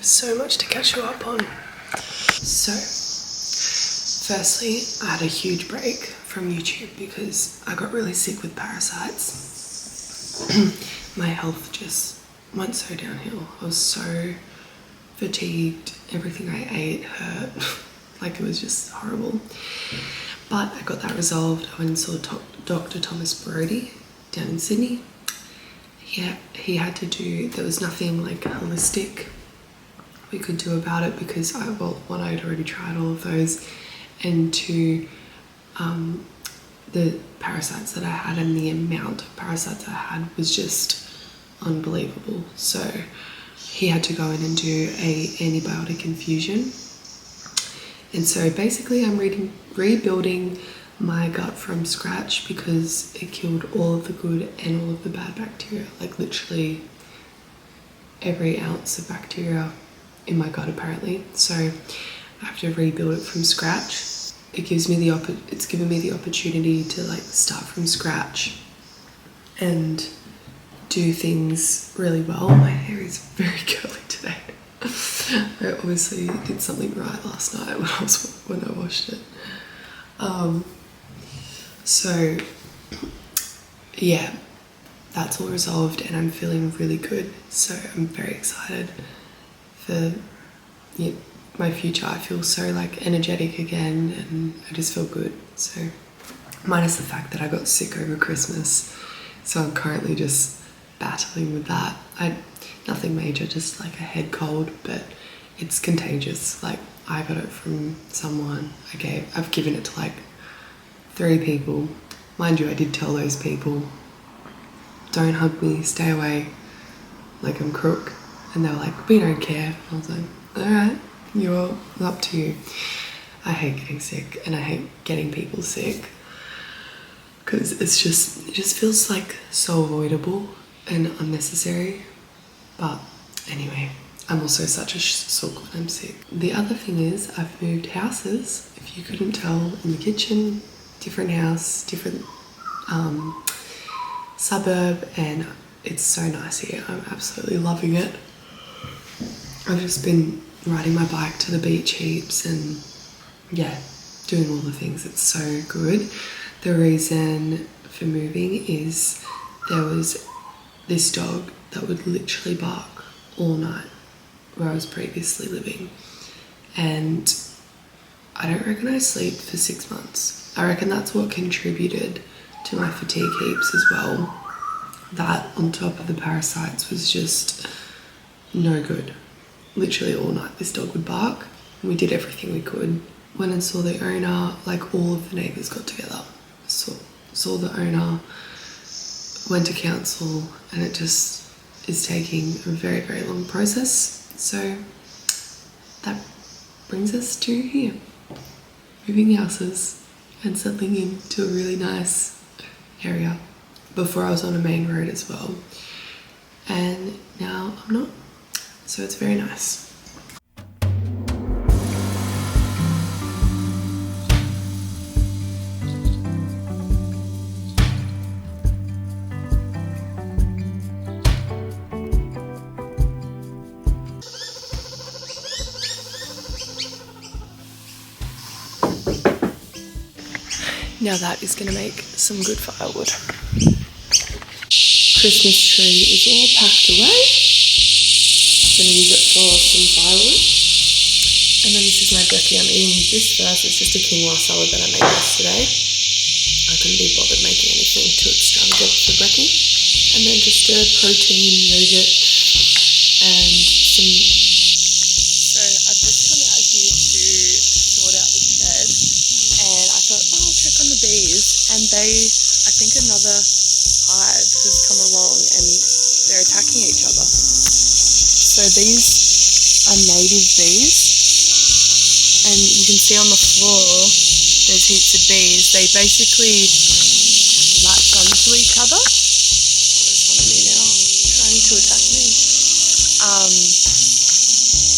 so much to catch you up on. So, firstly, I had a huge break from YouTube because I got really sick with parasites. My health just went so downhill. I was so fatigued, everything I ate hurt, like it was just horrible. But I got that resolved. I went and saw Dr. Thomas Brody down in Sydney. He had to do, there was nothing like holistic we could do about it because I had already tried all of those, and two, the parasites that I had and the amount of parasites I had was just unbelievable. So he had to go in and do a antibiotic infusion. And so basically I'm rebuilding my gut from scratch because it killed all of the good and all of the bad bacteria, like literally every ounce of bacteria in my gut apparently. So I have to rebuild it from scratch. It's given me the opportunity to like start from scratch and do things really well. My hair is very curly today. I obviously did something right last night when I washed it. So yeah, that's all resolved and I'm feeling really good. So I'm very excited for my future. I feel so like energetic again and I just feel good. So minus the fact that I got sick over Christmas. So I'm currently just battling with that. Nothing major, just like a head cold, but it's contagious. Like I got it from someone. I've given it to like 3 people. Mind you, I did tell those people, don't hug me, stay away, like I'm crook. And they were like, we don't care. I was like, alright, you're up to you. I hate getting sick and I hate getting people sick because it just feels like so avoidable and unnecessary. But anyway, I'm also such a sook when I'm sick. The other thing is I've moved houses. If you couldn't tell, in the kitchen, different house, different suburb, and it's so nice here. I'm absolutely loving it. I've just been riding my bike to the beach heaps and yeah, doing all the things. It's so good. The reason for moving is there was this dog that would literally bark all night where I was previously living, and I don't reckon I slept for 6 months. I reckon that's what contributed to my fatigue heaps as well. That on top of the parasites was just no good. Literally all night this dog would bark and we did everything we could. Went and saw the owner, like all of the neighbours got together. Saw the owner, went to council, and it just is taking a very, very long process. So that brings us to here. Moving houses and settling into a really nice area. Before I was on a main road as well. And now I'm not. So it's very nice. Now that is going to make some good firewood. Christmas tree is all packed away. Going to use it for some firewood. And then this is my brekkie. I'm eating this first. It's just a quinoa salad that I made yesterday. I couldn't be bothered making anything too extravagant for brekkie. And then just a protein yogurt and some... So I've just come out here to sort out the shed. And I thought, oh, I'll check on the bees. And I think another hive has come along and they're attacking each other. So these are native bees, and you can see on the floor there's heaps of bees. They basically latch onto each other. Oh, there's one of me now trying to attack me.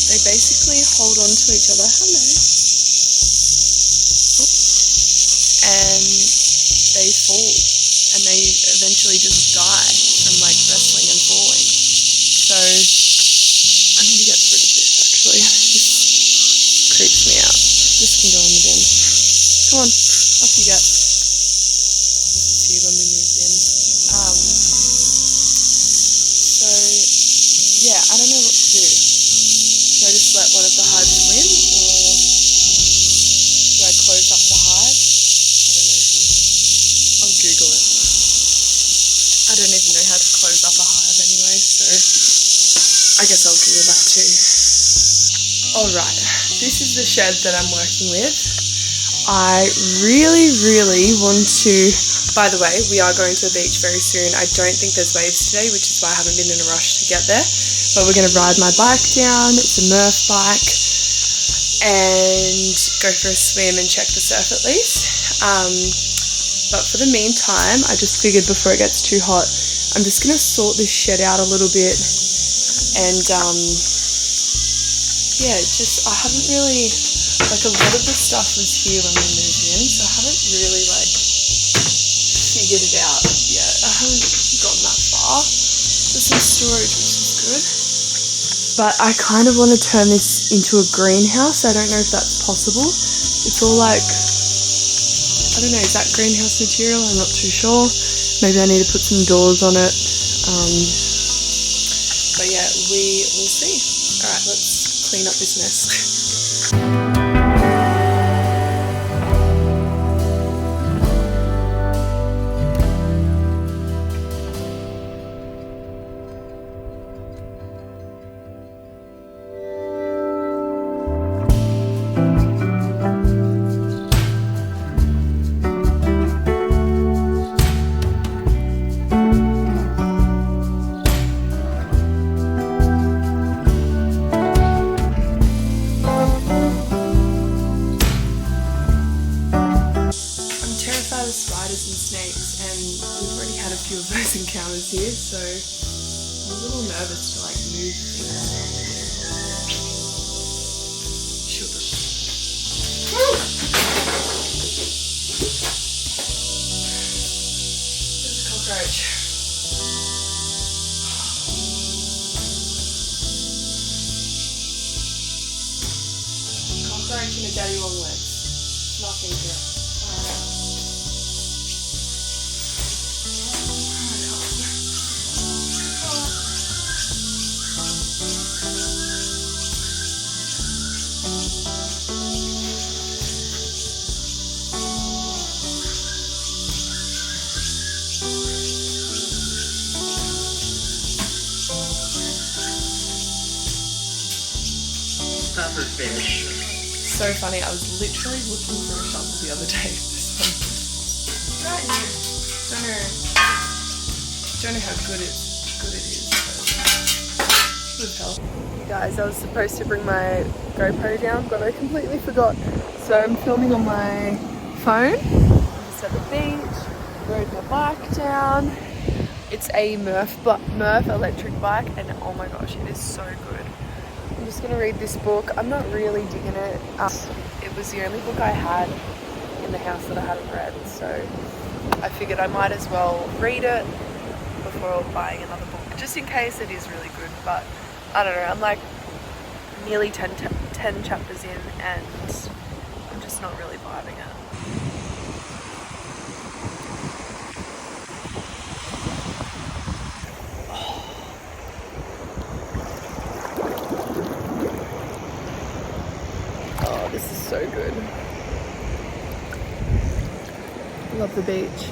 They basically hold on to each other. Hello. And they fall, and they eventually just die from like wrestling and falling. So I need to get rid of this. Come on, off you get. See when we moved in. So yeah, I don't know what to do. Should I just let one of the hives swim, or should I close up the hive? I don't know. I'll Google it. I don't even know how to close up a hive anyway, so I guess I'll Google that too. Alright, this is the shed that I'm working with. I really want to, by the way, we are going to the beach very soon. I don't think there's waves today, which is why I haven't been in a rush to get there. But we're going to ride my bike down. It's a Murph bike. And go for a swim and check the surf at least. But for the meantime, I just figured before it gets too hot, I'm just going to sort this shed out a little bit. And yeah, I haven't really, like, a lot of the stuff was here when we moved in, so I haven't really, like, figured it out yet. I haven't gotten that far. There's some storage, which is good. But I kind of want to turn this into a greenhouse. I don't know if that's possible. It's all like, I don't know, is that greenhouse material? I'm not too sure. Maybe I need to put some doors on it. But yeah, we will see. Alright, let's clean up this mess. Spiders and snakes, and we've already had a few of those encounters here, so I'm a little nervous to like move things. Sugar. There's a cockroach. Cockroach and a daddy long legs. Nothing here. Fish. So funny, I was literally looking for a shovel the other day. Right here. Don't know how good it is. Good help. Hey guys, I was supposed to bring my GoPro down, but I completely forgot. So I'm filming on my phone. I'm just at the beach, rode my bike down. It's a Murph electric bike, and oh my gosh, it is so good. I'm just going to read this book. I'm not really digging it. It was the only book I had in the house that I hadn't read, so I figured I might as well read it before buying another book, just in case it is really good. But I don't know, I'm like nearly 10 chapters in and I'm just not really vibing it. Oh, this is so good. Love the beach.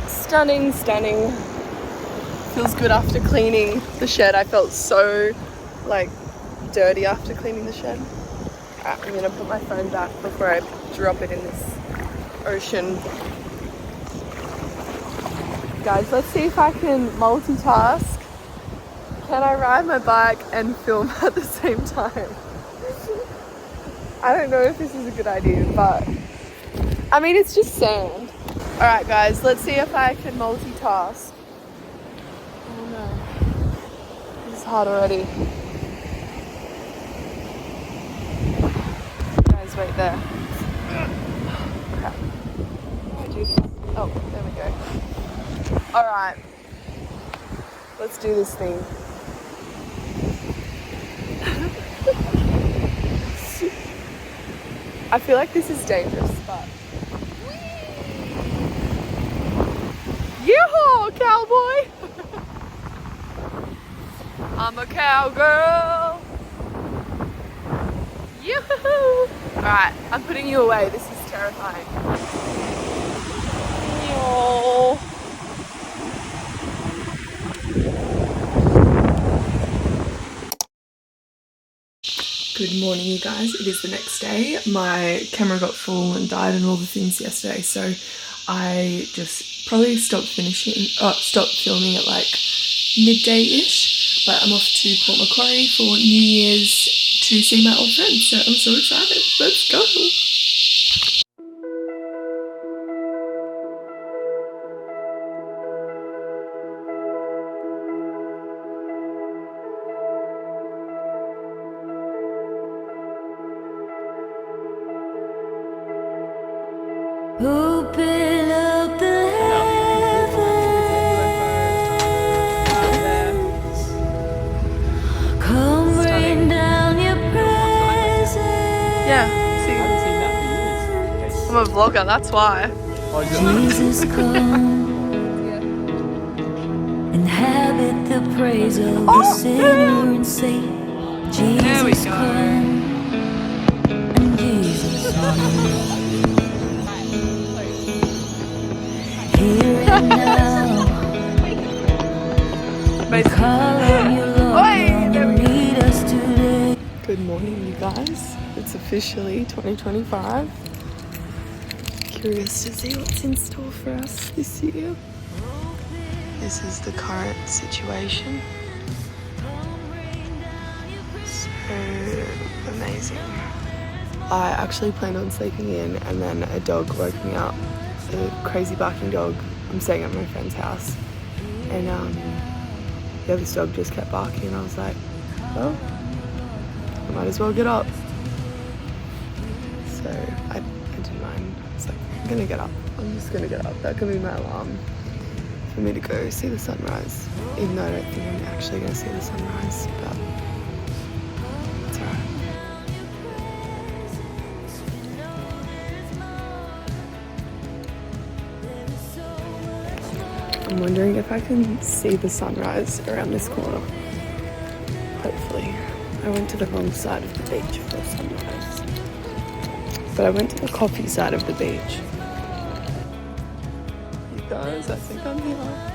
Stunning, stunning. Feels good after cleaning the shed. I felt so like dirty after cleaning the shed. Alright, I'm gonna put my phone back before I drop it in this ocean. Guys, let's see if I can multitask. Can I ride my bike and film at the same time? I don't know if this is a good idea, but I mean, it's just sand. Alright guys, let's see if I can multitask. Oh no. This is hard already. Guys, wait there. Crap. How do I do this? Oh, there we go. Alright. Let's do this thing. I feel like this is dangerous, but... Yoo-hoo, cowboy! I'm a cowgirl! Yoo-hoo! Alright, I'm putting you away. This is terrifying. Yo. Good morning, you guys. It is the next day. My camera got full and died and all the things yesterday, so I just probably stopped filming at like midday-ish, but I'm off to Port Macquarie for New Year's to see my old friends, so I'm so excited. Let's go! Open up the heavens, come rain down your presence. Yeah, see, I'm a vlogger, that's why. Jesus, come inhabit the praise of the sinner and saint. Jesus, come and Jesus, come. Here and now, we call on you, Lord, come meet us today. Good morning, you guys. It's officially 2025. Curious to see what's in store for us this year. This is the current situation. So amazing. I actually planned on sleeping in and then a dog woke me up. A crazy barking dog. I'm staying at my friend's house, and yeah, this dog just kept barking, and I was like, well, I might as well get up. So I didn't mind. I was like, I'm gonna get up. I'm just gonna get up. That could be my alarm for me to go see the sunrise, even though I don't think I'm actually gonna see the sunrise, but it's alright. I'm wondering if I can see the sunrise around this corner. Hopefully. I went to the wrong side of the beach for sunrise. But I went to the coffee side of the beach. You guys, I think I'm here.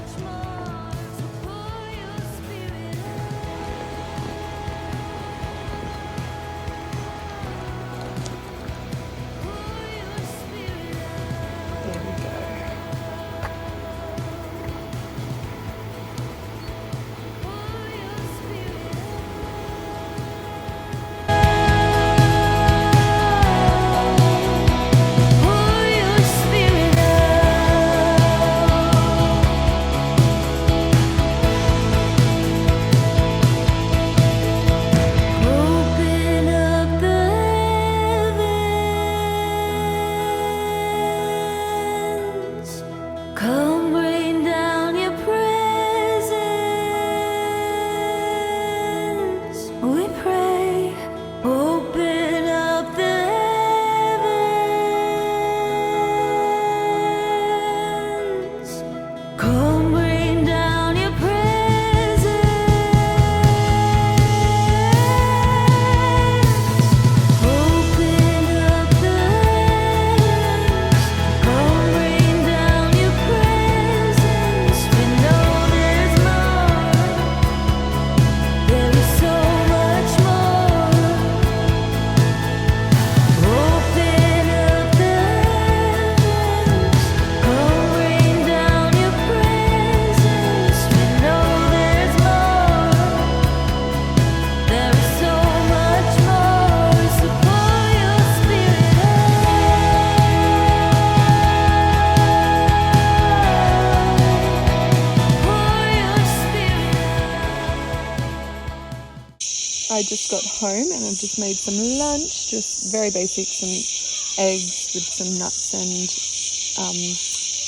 Come rain down your presence, we pray. Open up the heavens, come rain down your presence. Open up the heavens, come rain down your presence. We know there's more. There is so much more. Open up the heavens, come rain down your presence. We know there's more. There is so much more. So pour your spirit out. Pour your spirit I just got home and I've just made some lunch, just very basic, some eggs with some nuts and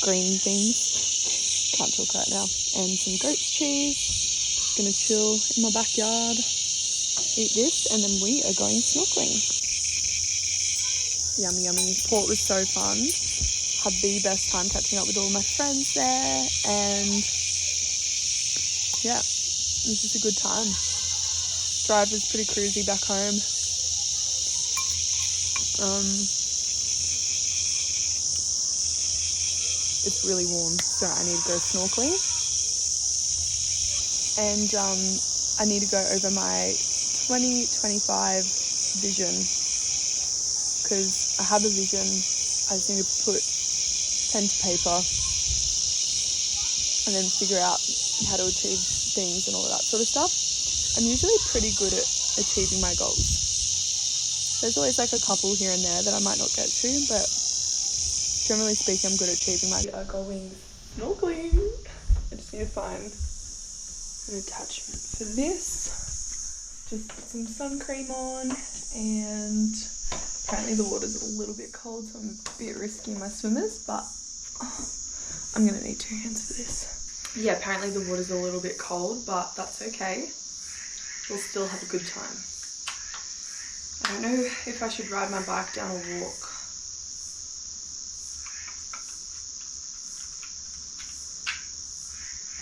green things. Can't talk right now. And some goat's cheese. Just gonna chill in my backyard, eat this, and then we are going snorkeling. Yummy, yummy. Port was so fun. Had the best time catching up with all my friends there, and yeah, it was just a good time. Drive was pretty cruisy back home. It's really warm, so I need to go snorkeling. And I need to go over my 2025 vision, because I have a vision. I just need to put pen to paper and then figure out how to achieve things and all of that sort of stuff. I'm usually pretty good at achieving my goals. There's always like a couple here and there that I might not get to, but generally speaking, I'm good at achieving my goals. Going snorkeling. I just need to find an attachment for this. Just put some sun cream on, and apparently the water's a little bit cold, so I'm a bit risky in my swimmers, but I'm gonna need 2 hands for this. Yeah, apparently the water's a little bit cold, but that's okay. We'll still have a good time. I don't know if I should ride my bike down or walk.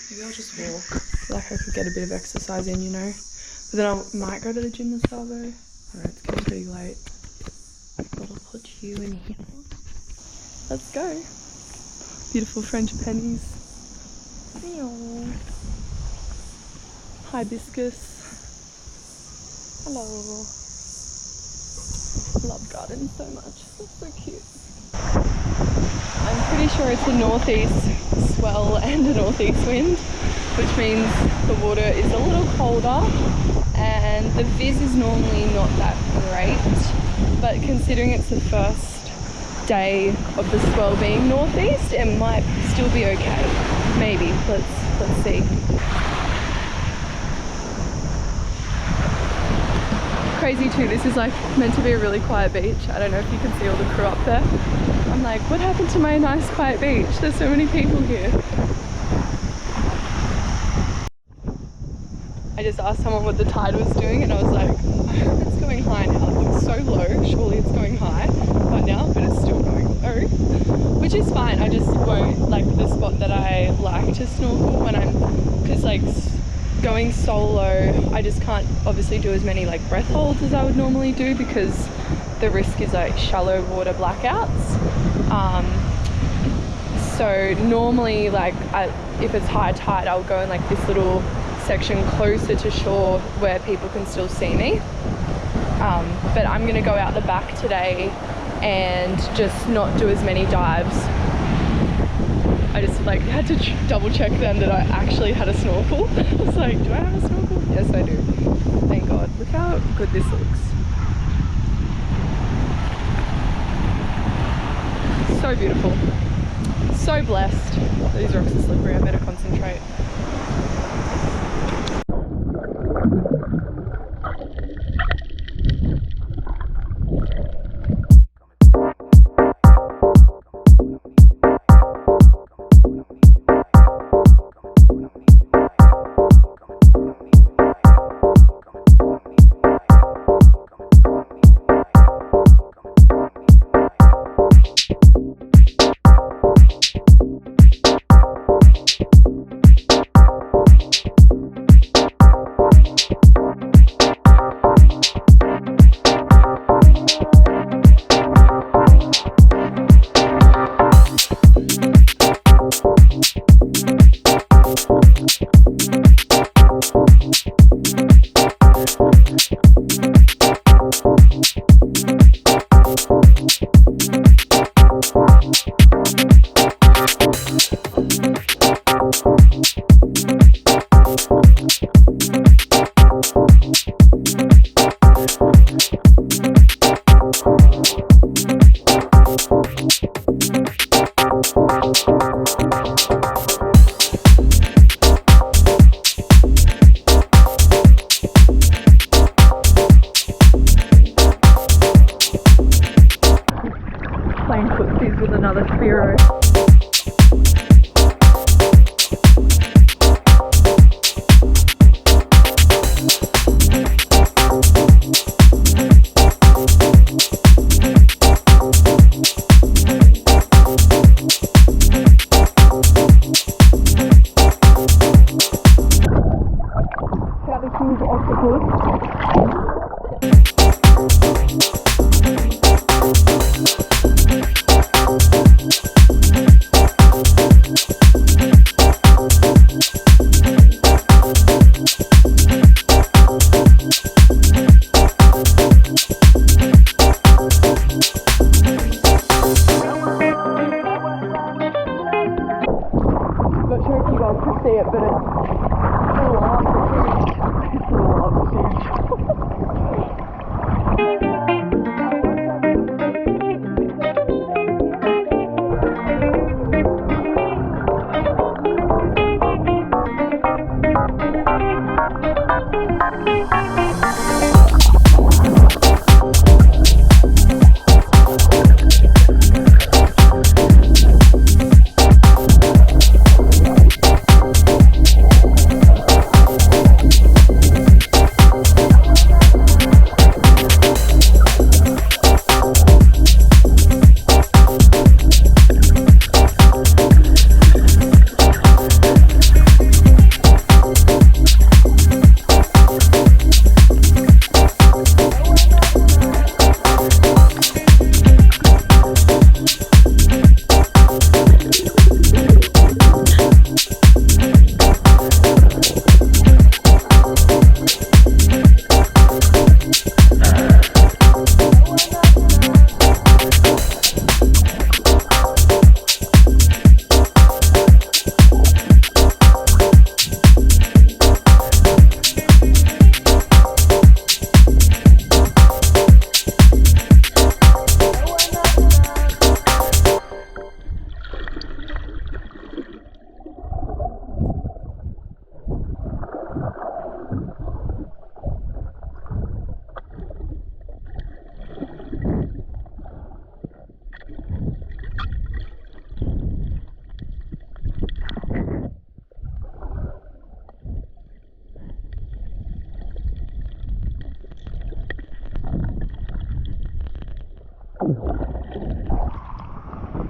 Maybe I'll just walk. I feel like I could get a bit of exercise in, you know. But then I might go to the gym as well though. Alright, it's getting pretty late. Gotta put you in here. Let's go. Beautiful French pennies. Meow. Hibiscus. Hello. Love gardens so much. It's so cute. I'm pretty sure it's a northeast swell and a northeast wind, which means the water is a little colder, and the viz is normally not that great, but considering it's the first day of the swell being northeast, it might still be okay. Maybe. Let's see. Crazy too, this is like meant to be a really quiet beach. I don't know if you can see all the crew up there. I'm like, what happened to my nice quiet beach? There's so many people here. I just asked someone what the tide was doing, and I was like, I hope it's going high now. It looks so low, surely it's going high right now, but it's still going low, which is fine. I just won't, like, the spot that I like to snorkel when because like going solo, I just can't obviously do as many like breath holds as I would normally do, because the risk is like shallow water blackouts. So normally, like, if it's high tide, I'll go in like this little section closer to shore where people can still see me. But I'm gonna go out the back today and just not do as many dives. I just like had to double check then that I actually had a snorkel. I was like, do I have a snorkel? Yes, I do. Thank God. Look how good this looks. So beautiful. So blessed. These rocks are slippery. I better concentrate.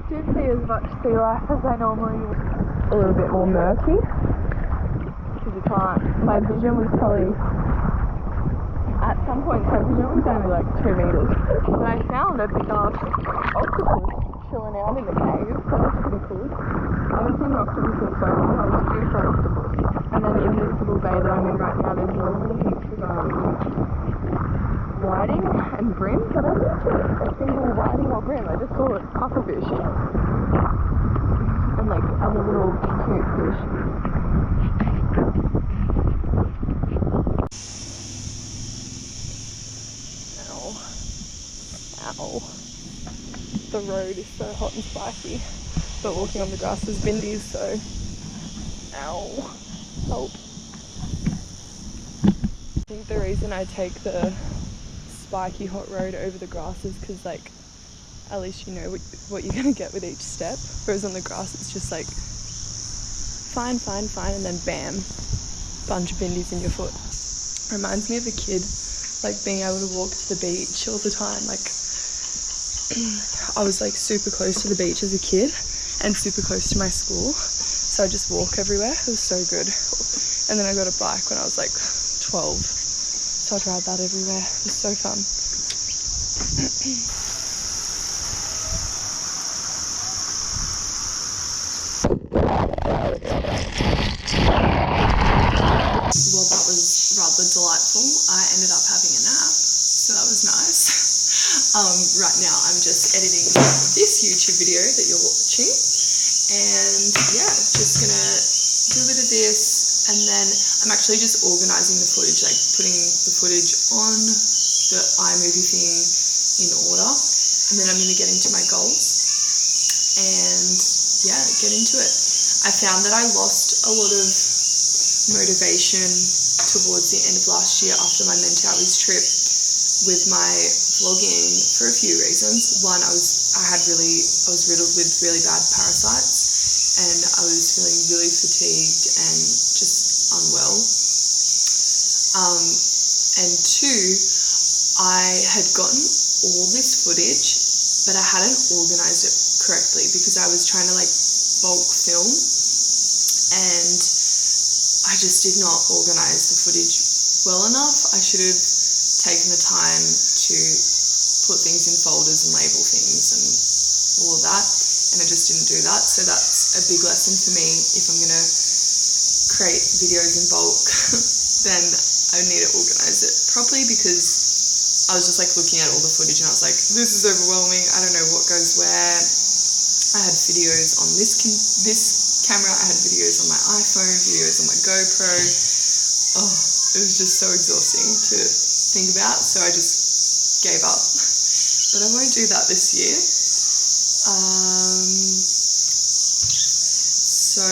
Didn't see as much sea life as I normally would. A little bit more murky. Because you can't. My vision was probably. At some point, my vision was only like 2 meters. And I found a big octopus chilling out in the cave. That was pretty cool. I haven't seen an octopus in so long. I was due for an octopus. And then in this little bay that I'm in right now, there's loads of heaps of whiting and bream, but I didn't see a single whiting or bream. I just saw it pufferfish and like other little cute fish. Ow. Ow. The road is so hot and spicy, but walking on the grass is windy, so ow. Help. I think the reason I take the spiky hot road over the grass is because like at least you know what you're gonna get with each step, whereas on the grass it's just like fine and then bam, bunch of bindies in your foot. Reminds me of a kid, like being able to walk to the beach all the time. Like I was like super close to the beach as a kid and super close to my school, so I just walk everywhere. It was so good. And then I got a bike when I was like 12, so I'd ride that everywhere. It was so fun. Well, that was rather delightful. I ended up having a nap, so that was nice. Right now I'm just editing this YouTube video that you're watching, and yeah, just gonna do a bit of this, and then I'm actually just organising the footage, like putting the footage on the iMovie thing in order, and then I'm gonna get into my goals and yeah, get into it. I found that I lost a lot of motivation towards the end of last year after my Mentalities trip with my vlogging for a few reasons. One, I was riddled with really bad parasites, and I was feeling really fatigued and just unwell. And two, I had gotten all this footage, but I hadn't organised it correctly because I was trying to like bulk film, and I just did not organise the footage well enough. I should have taken the time to put things in folders and label things and all of that, and I just didn't do that. So that's a big lesson for me. If I'm gonna create videos in bulk, then I need to organize it properly, because I was just like looking at all the footage and I was like, this is overwhelming. I don't know what goes where. I had videos on this camera, I had videos on my iPhone, videos on my GoPro. Oh, it was just so exhausting to think about, so I just gave up. But I won't do that this year. So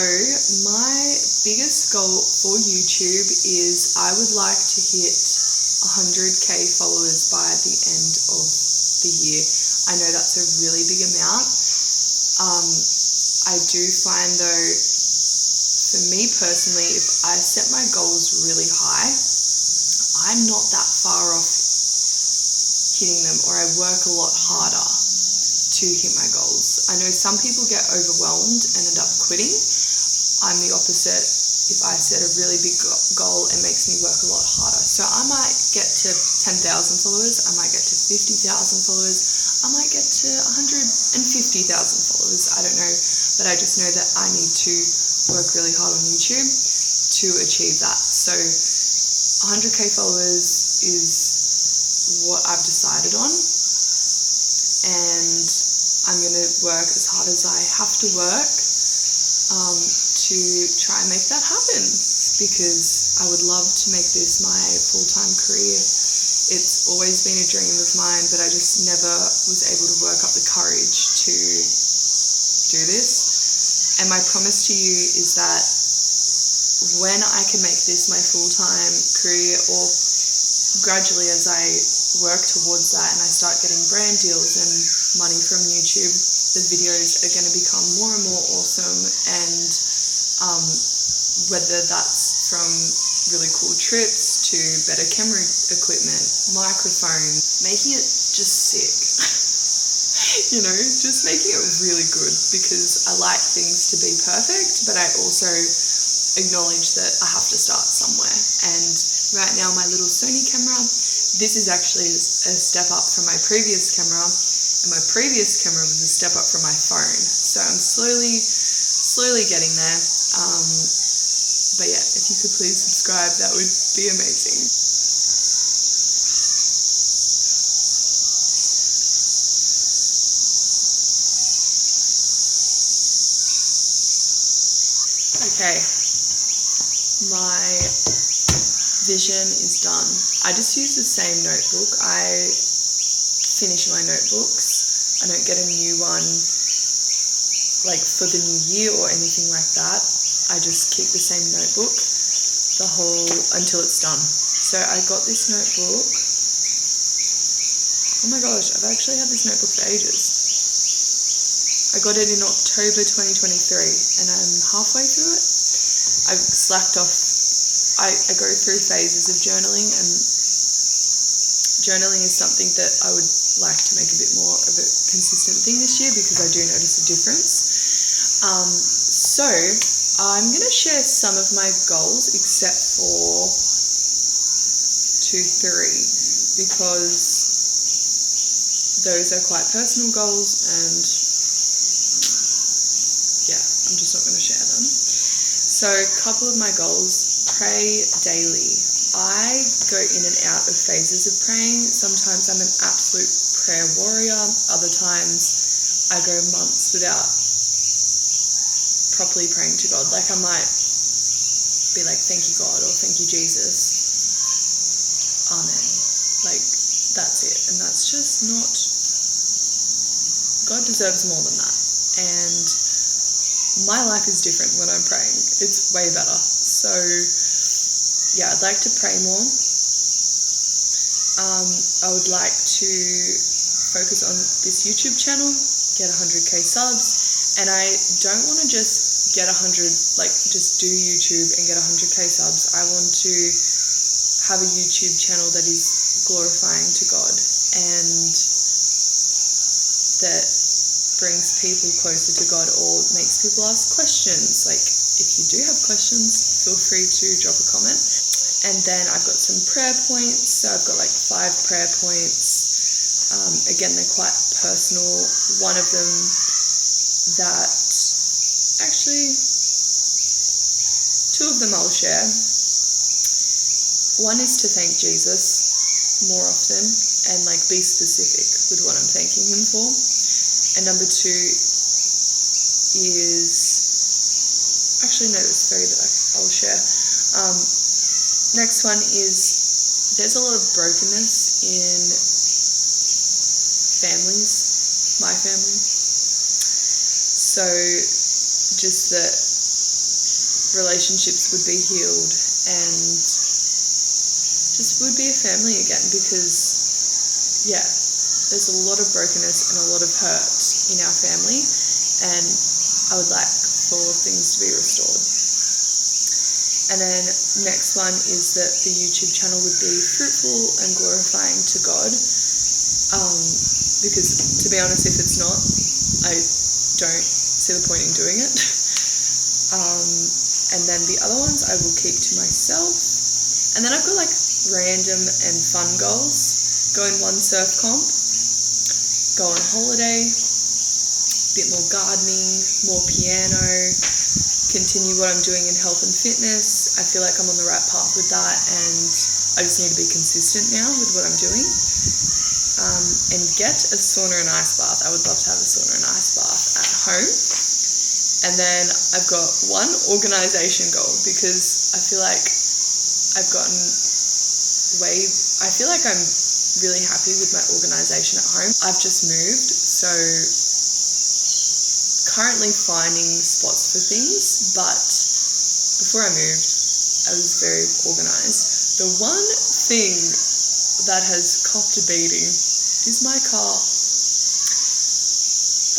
my biggest goal for YouTube is I would like to hit 100k followers by the end of the year. I know that's a really big amount. I do find though, for me personally, if I set my goals really high, I'm not that far off hitting them, or I work a lot harder to hit my goals. I know some people get overwhelmed and end up quitting. I'm the opposite. If I set a really big goal, it makes me work a lot harder. So I might get to 10,000 followers, I might get to 50,000 followers, I might get to 150,000 followers, I don't know, but I just know that I need to work really hard on YouTube to achieve that. So 100k followers is what I've decided on, and I'm going to work as hard as I have to work to try and make that happen, because I would love to make this my full-time career. It's always been a dream of mine, but I just never was able to work up the courage to do this. And my promise to you is that when I can make this my full-time career, or gradually as I work towards that and I start getting brand deals and money from YouTube, the videos are going to become more and more awesome. And whether that's from really cool trips to better camera equipment, microphone, making it just sick. You know, just making it really good, because I like things to be perfect, but I also acknowledge that I have to start somewhere. And right now my little Sony camera, this is actually a step up from my previous camera, and my previous camera was a step up from my phone. So I'm slowly getting there. But yeah, if you could please subscribe, that would be amazing. Okay, my vision is done. I just use the same notebook. I finish my notebooks. I don't get a new one like for the new year or anything like that. I just keep the same notebook until it's done. So I got this notebook. Oh my gosh, I've actually had this notebook for ages. I got it in October 2023 and I'm halfway through it. I've slacked off. I go through phases of journaling, and journaling is something that I would like to make a bit more of a consistent thing this year, because I do notice a difference. So I'm going to share some of my goals, except for 2-3, because those are quite personal goals, and yeah, I'm just not going to share them. So a couple of my goals: pray daily. I go in and out of phases of praying. Sometimes I'm an absolute prayer warrior. Other times I go months without properly praying to God. Like I might be like, thank you God, or thank you Jesus, amen. Like that's it. And that's just not, God deserves more than that. And my life is different when I'm praying. It's way better. So yeah, I'd like to pray more. I would like to focus on this YouTube channel, get 100k subs, and I don't want to just get 100, like just do YouTube and get 100k subs. I want to have a YouTube channel that is glorifying to God and that brings people closer to God, or makes people ask questions. Like if you do have questions, feel free to drop a comment. And then I've got some prayer points. So I've got like 5 prayer points. Again, they're quite personal. One of them that actually, 2 of them I'll share. One is to thank Jesus more often and like be specific with what I'm thanking him for. And number 2 is actually no, there's 3 that I'll share. Next one is there's a lot of brokenness in families, my family. So just that relationships would be healed and just would be a family again, because yeah, there's a lot of brokenness and a lot of hurt in our family, and I would like for things to be restored. And then next one is that the YouTube channel would be fruitful and glorifying to God, because to be honest, if it's not, I don't see the point in doing it. And then the other ones I will keep to myself. And then I've got like random and fun goals. Go in one surf comp, go on holiday, a bit more gardening, more piano, continue what I'm doing in health and fitness. I feel like I'm on the right path with that, and I just need to be consistent now with what I'm doing. And get a sauna and ice bath. I would love to have a sauna and ice bath at home. And then I've got one organisation goal, because I feel like I've gotten I feel like I'm really happy with my organisation at home. I've just moved, so currently finding spots for things, but before I moved, I was very organised. The one thing that has copped a beating is my car.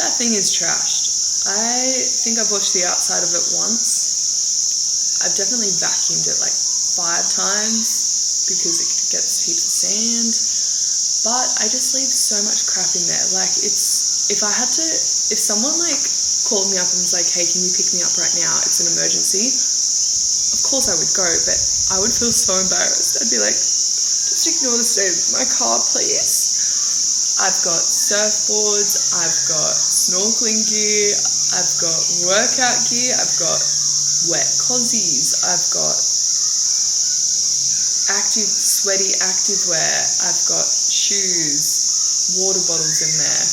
That thing is trashed. I think I've washed the outside of it once. I've definitely vacuumed it like 5 times because it gets heaps of sand, but I just leave so much crap in there. Like, if someone like called me up and was like, hey, can you pick me up right now? It's an emergency. Of course I would go, but I would feel so embarrassed. I'd be like, just ignore the state of my car, please. I've got surfboards, I've got snorkeling gear, I've got workout gear, I've got wet cozies, I've got sweaty activewear, I've got shoes, water bottles in there.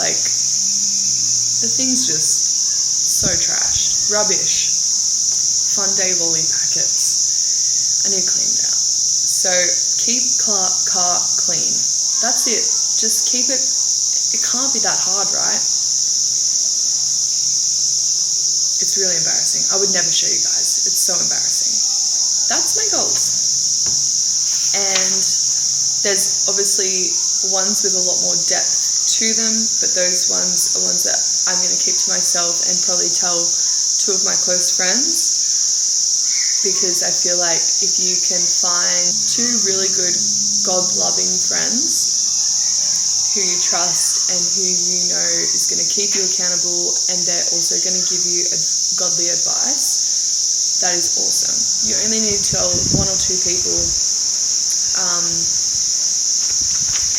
Like, the thing's just so trashed. Rubbish. Fun day lolly packets. I need to clean it out. So keep car clean. That's it. Just keep it. It can't be that hard, right? It's really embarrassing. I would never show you guys. It's so embarrassing. That's my goals. And there's obviously ones with a lot more depth to them, but those ones are ones that I'm going to keep to myself and probably tell 2 of my close friends, because I feel like if you can find 2 really good God-loving friends who you trust and who you know is going to keep you accountable, and they're also going to give you godly advice, that is awesome. You only need to tell 1 or 2 people.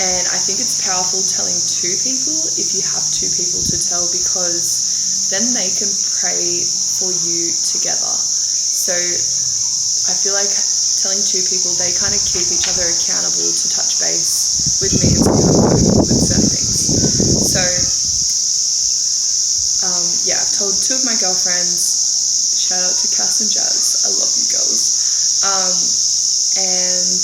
And I think it's powerful telling 2 people if you have 2 people to tell, because then they can pray for you together. So I feel like telling 2 people, they kind of keep each other accountable to touch base with me and with certain things. So yeah, I've told 2 of my girlfriends. Shout out to Cass and Jazz. I love you girls. And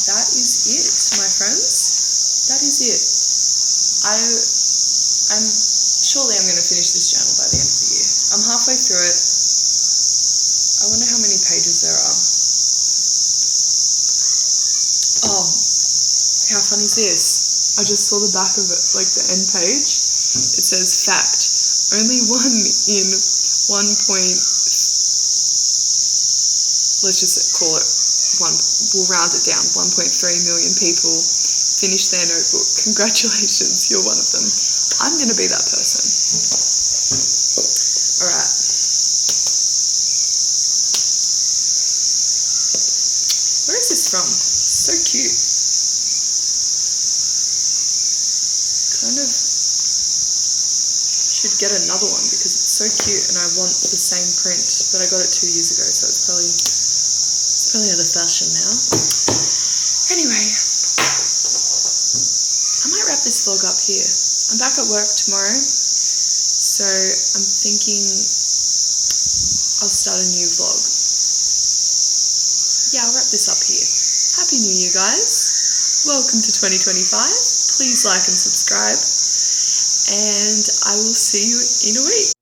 that is it, my friends. That is it. I'm going to finish this journal by the end of the year. I'm halfway through it. I wonder how many pages there are. Oh, how fun is this? I just saw the back of it, like the end page. It says, fact, only 1 in 1 let's just call it 1, we'll round it down, 1.3 million people finish their notebook. Congratulations, you're one of them. I'm going to be that person. All right. from. So cute. Kind of should get another one because it's so cute and I want the same print, but I got it 2 years ago, so it's probably out of fashion now. Anyway, I might wrap this vlog up here. I'm back at work tomorrow, so I'm thinking I'll start a new vlog. Yeah, I'll wrap this up here. Happy New Year, guys. Welcome to 2025. Please like and subscribe, and I will see you in a week.